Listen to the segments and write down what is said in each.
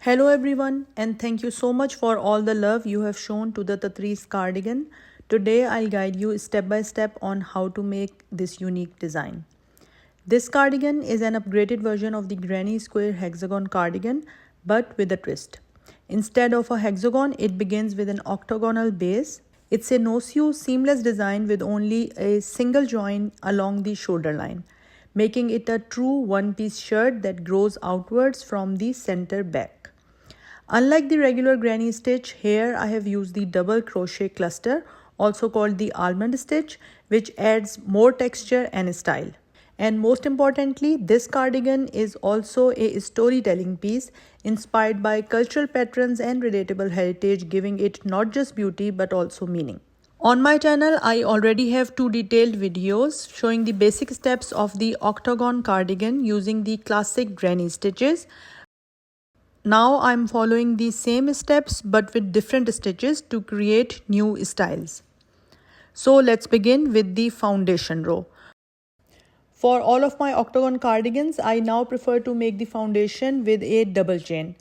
Hello everyone, and thank you so much for all the love you have shown to the Tatriz cardigan. Today I'll guide you step by step on how to make this unique design. This cardigan is an upgraded version of the granny square hexagon cardigan but with a twist. Instead of a hexagon, it begins with an octagonal base. It's a no-sew seamless design with only a single join along the shoulder line, making it a true one-piece shirt that grows outwards from the center back. Unlike the regular granny stitch, here I have used the double crochet cluster, also called the almond stitch, which adds more texture and style. And most importantly, this cardigan is also a storytelling piece inspired by cultural patterns and relatable heritage, giving it not just beauty but also meaning. On my channel, I already have two detailed videos showing the basic steps of the octagon cardigan using the classic granny stitches. Now I'm following the same steps but with different stitches to create new styles. So let's begin with the foundation row. For all of my octagon cardigans, I now prefer to make the foundation with a double chain.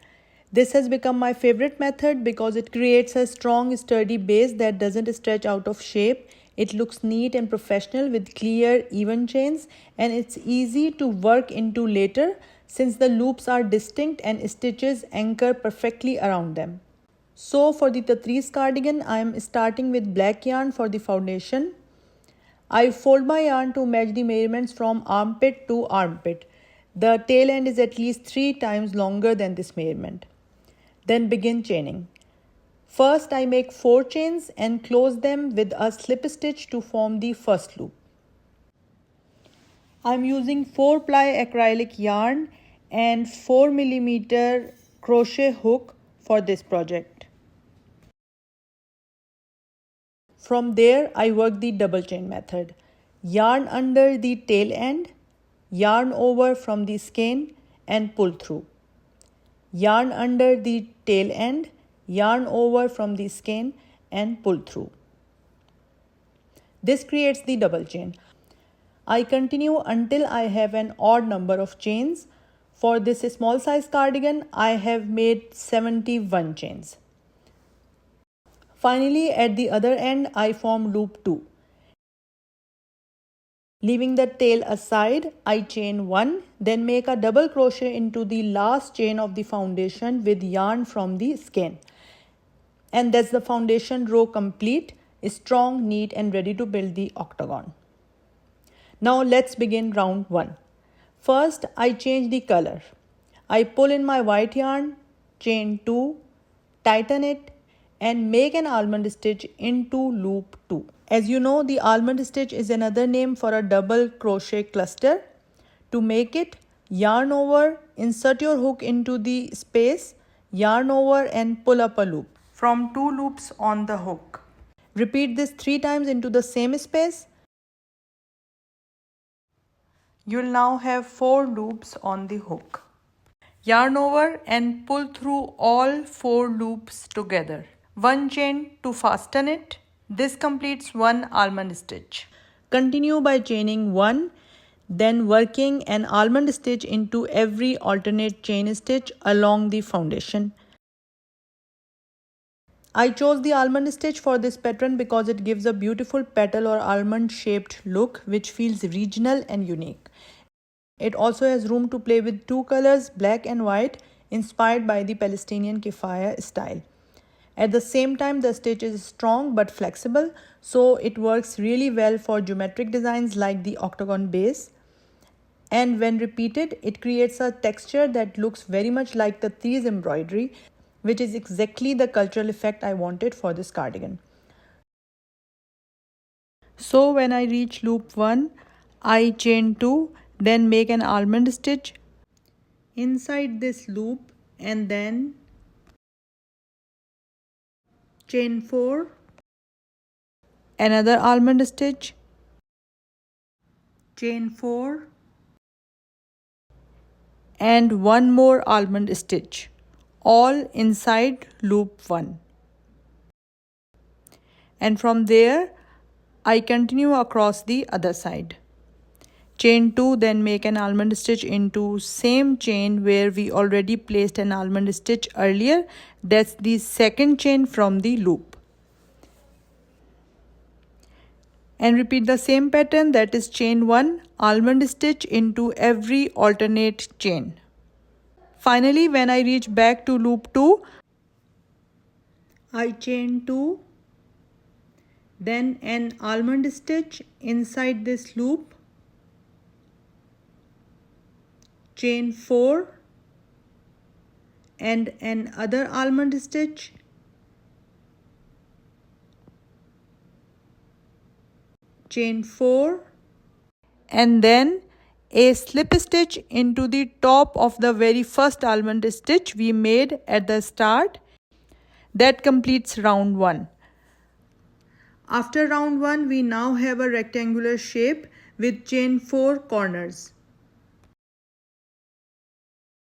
This has become my favorite method because it creates a strong, sturdy base that doesn't stretch out of shape. It looks neat and professional with clear, even chains, and it's easy to work into later since the loops are distinct and stitches anchor perfectly around them. So for the Tatriz cardigan, I am starting with black yarn for the foundation. I fold my yarn to match the measurements from armpit to armpit. The tail end is at least 3 times longer than this measurement. Then begin chaining. First, I make 4 chains and close them with a slip stitch to form the first loop. I am using 4-ply acrylic yarn and 4mm crochet hook for this project. From there, I work the double chain method. Yarn under the tail end, yarn over from the skein and pull through. Yarn under the tail end, yarn over from the skein and pull through. This creates the double chain. I continue until I have an odd number of chains. For this small size cardigan, I have made 71 chains. Finally, at the other end, I form loop 2. Leaving the tail aside, I chain 1, then make a double crochet into the last chain of the foundation with yarn from the skein. And that's the foundation row complete, strong, neat and ready to build the octagon. Now let's begin round 1. First, I change the color. I pull in my white yarn, chain 2, tighten it and make an almond stitch into loop 2. As you know, the almond stitch is another name for a double crochet cluster. To make it, yarn over, insert your hook into the space, yarn over and pull up a loop from 2 loops on the hook. Repeat this 3 times into the same space. You'll now have 4 loops on the hook. Yarn over and pull through all 4 loops together. 1 chain to fasten it. This completes 1 almond stitch. Continue by chaining 1, then working an almond stitch into every alternate chain stitch along the foundation. I chose the almond stitch for this pattern because it gives a beautiful petal or almond shaped look which feels regional and unique. It also has room to play with 2 colors, black and white, inspired by the Palestinian keffiyeh style. At the same time, the stitch is strong but flexible, so it works really well for geometric designs like the octagon base. And when repeated, it creates a texture that looks very much like the Tatriz embroidery, which is exactly the cultural effect I wanted for this cardigan. So when I reach loop 1, I chain 2, then make an almond stitch inside this loop and then chain 4, another almond stitch, chain 4 and 1 more almond stitch, all inside loop 1. And from there I continue across the other side. chain 2, then make an almond stitch into same chain where we already placed an almond stitch earlier. That's the second chain from the loop. And repeat the same pattern, that is chain 1, almond stitch into every alternate chain. Finally, when I reach back to loop 2, I chain 2, then an almond stitch inside this loop, chain 4 and another almond stitch, chain 4, and then a slip stitch into the top of the very first almond stitch we made at the start. That completes round 1. After round 1, we now have a rectangular shape with chain 4 corners.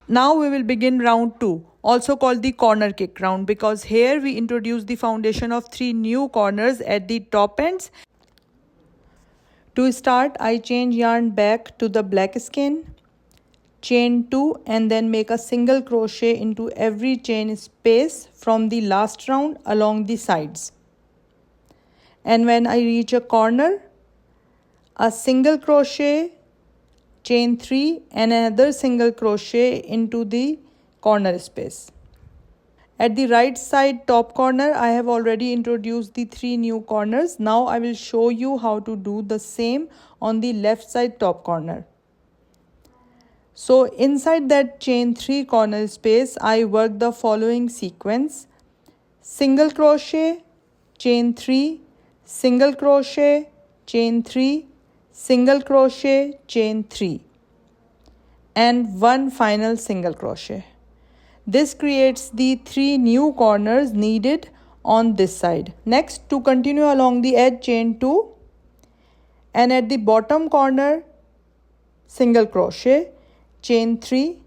Now we will begin round 2, also called the corner kick round, because here we introduce the foundation of 3 new corners at the top ends. To start, I change yarn back to the black skein, chain 2 and then make a single crochet into every chain space from the last round along the sides. And when I reach a corner, a single crochet, chain 3 and another single crochet into the corner space. At the right side top corner, I have already introduced the 3 new corners. Now I will show you how to do the same on the left side top corner. So inside that chain 3 corner space, I work the following sequence: single crochet, chain 3, single crochet, chain 3, single crochet, chain 3, and one final single crochet. This creates the 3 new corners needed on this side. Next, to continue along the edge, chain 2, and at the bottom corner, single crochet, chain 3,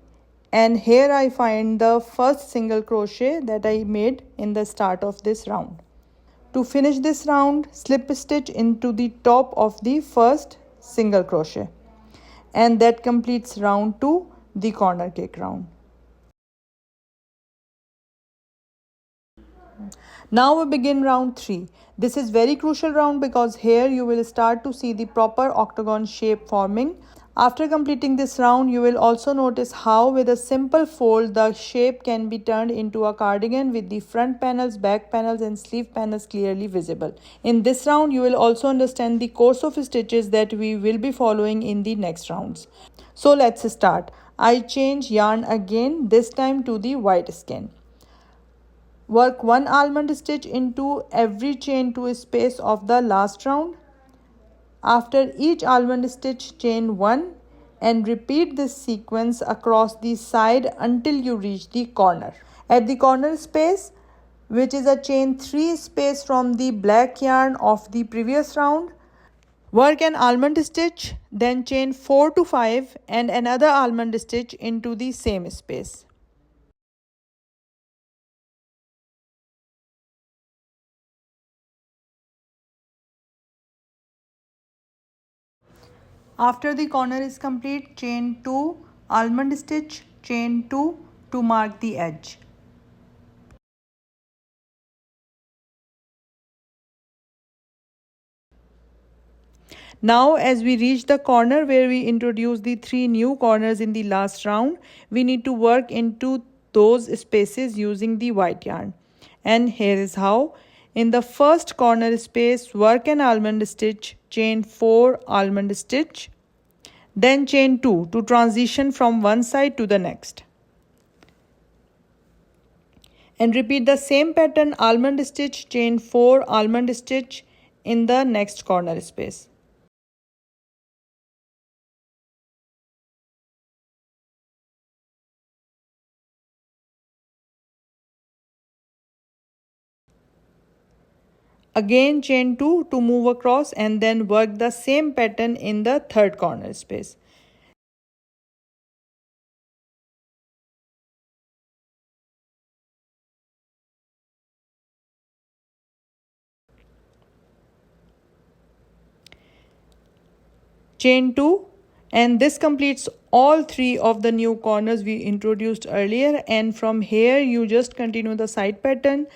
and here I find the first single crochet that I made in the start of this round. To finish this round, slip stitch into the top of the first single crochet, and that completes round 2, the corner kick round. Now we begin round 3. This is very crucial round because here you will start to see the proper octagon shape forming. After completing this round, you will also notice how with a simple fold the shape can be turned into a cardigan with the front panels, back panels and sleeve panels clearly visible. In this round, you will also understand the course of stitches that we will be following in the next rounds. So let's start. I change yarn again, this time to the white skein. Work one almond stitch into every chain 2 space of the last round. After each almond stitch, chain 1 and repeat this sequence across the side until you reach the corner. At the corner space, which is a chain 3 space from the black yarn of the previous round, work an almond stitch, then chain 4 to 5 and another almond stitch into the same space. After the corner is complete, chain 2, almond stitch, chain 2 to mark the edge. Now as we reach the corner where we introduced the 3 new corners in the last round, we need to work into those spaces using the white yarn. And here is how. In the first corner space, work an almond stitch, chain 4 almond stitch, then chain 2 to transition from one side to the next. And repeat the same pattern, almond stitch, chain 4 almond stitch in the next corner space. Again chain 2 to move across and then work the same pattern in the third corner space. Chain 2 And this completes all 3 of the new corners we introduced earlier, and from here you just continue the side pattern,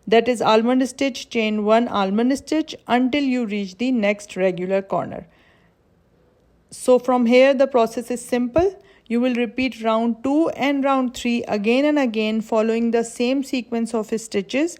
that is almond stitch, chain 1 almond stitch, until you reach the next regular corner. So from here the process is simple. You will repeat round 2 and round 3 again and again, following the same sequence of stitches.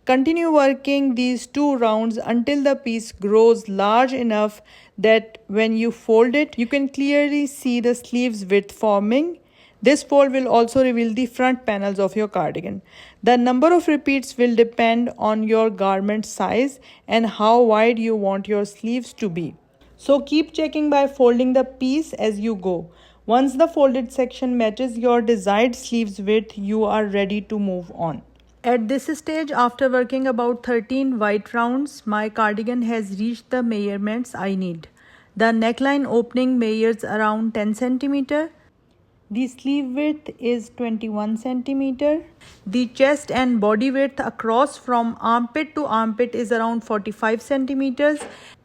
Continue working these 2 rounds until the piece grows large enough that when you fold it, you can clearly see the sleeves width forming. This fold will also reveal the front panels of your cardigan. The number of repeats will depend on your garment size and how wide you want your sleeves to be. So keep checking by folding the piece as you go. Once the folded section matches your desired sleeves width, you are ready to move on. At this stage, after working about 13 white rounds, my cardigan has reached the measurements I need. The neckline opening measures around 10 cm. The sleeve width is 21 cm. The chest and body width across from armpit to armpit is around 45 centimeters.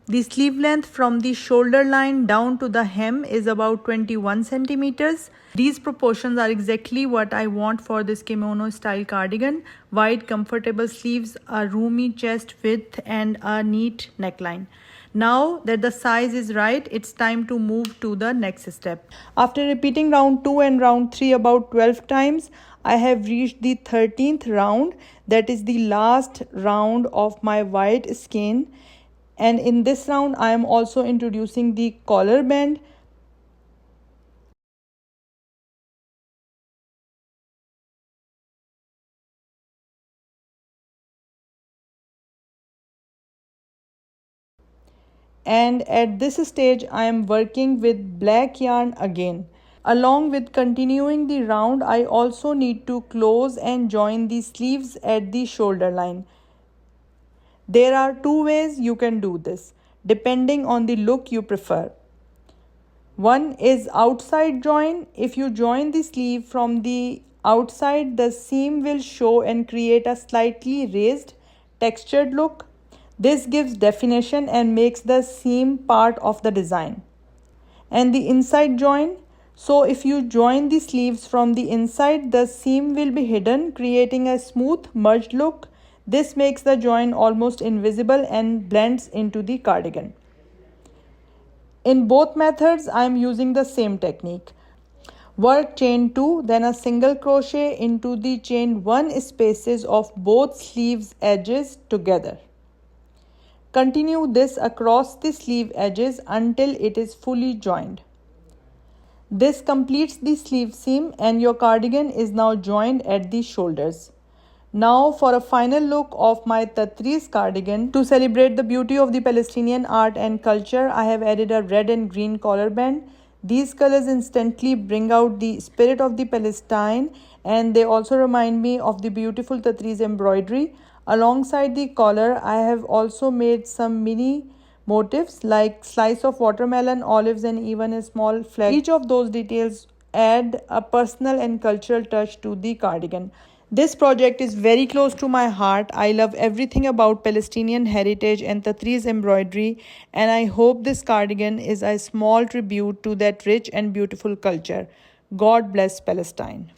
The sleeve length from the shoulder line down to the hem is about 21 centimeters. These proportions are exactly what I want for this kimono style cardigan. Wide, comfortable sleeves, a roomy chest width, and a neat neckline. Now that the size is right, it's time to move to the next step. After repeating round 2 and round 3 about 12 times, I have reached the 13th round, that is the last round of my white skein. And in this round, I am also introducing the collar band. And at this stage, I am working with black yarn again. Along with continuing the round, I also need to close and join the sleeves at the shoulder line. There are 2 ways you can do this, depending on the look you prefer. One is outside join. If you join the sleeve from the outside, the seam will show and create a slightly raised, textured look. This gives definition and makes the seam part of the design. And the inside join. So if you join the sleeves from the inside, the seam will be hidden, creating a smooth merged look. This makes the join almost invisible and blends into the cardigan. In both methods, I am using the same technique. Work chain 2, then a single crochet into the chain 1 spaces of both sleeves edges together. Continue this across the sleeve edges until it is fully joined. This completes the sleeve seam and your cardigan is now joined at the shoulders. Now for a final look of my Tatreez cardigan. To celebrate the beauty of the Palestinian art and culture, I have added a red and green collar band. These colors instantly bring out the spirit of the Palestine, and they also remind me of the beautiful Tatreez embroidery. Alongside the collar, I have also made some mini motifs like slice of watermelon, olives, and even a small flag. Each of those details add a personal and cultural touch to the cardigan. This project is very close to my heart. I love everything about Palestinian heritage and Tatreez embroidery, and I hope this cardigan is a small tribute to that rich and beautiful culture. God bless Palestine.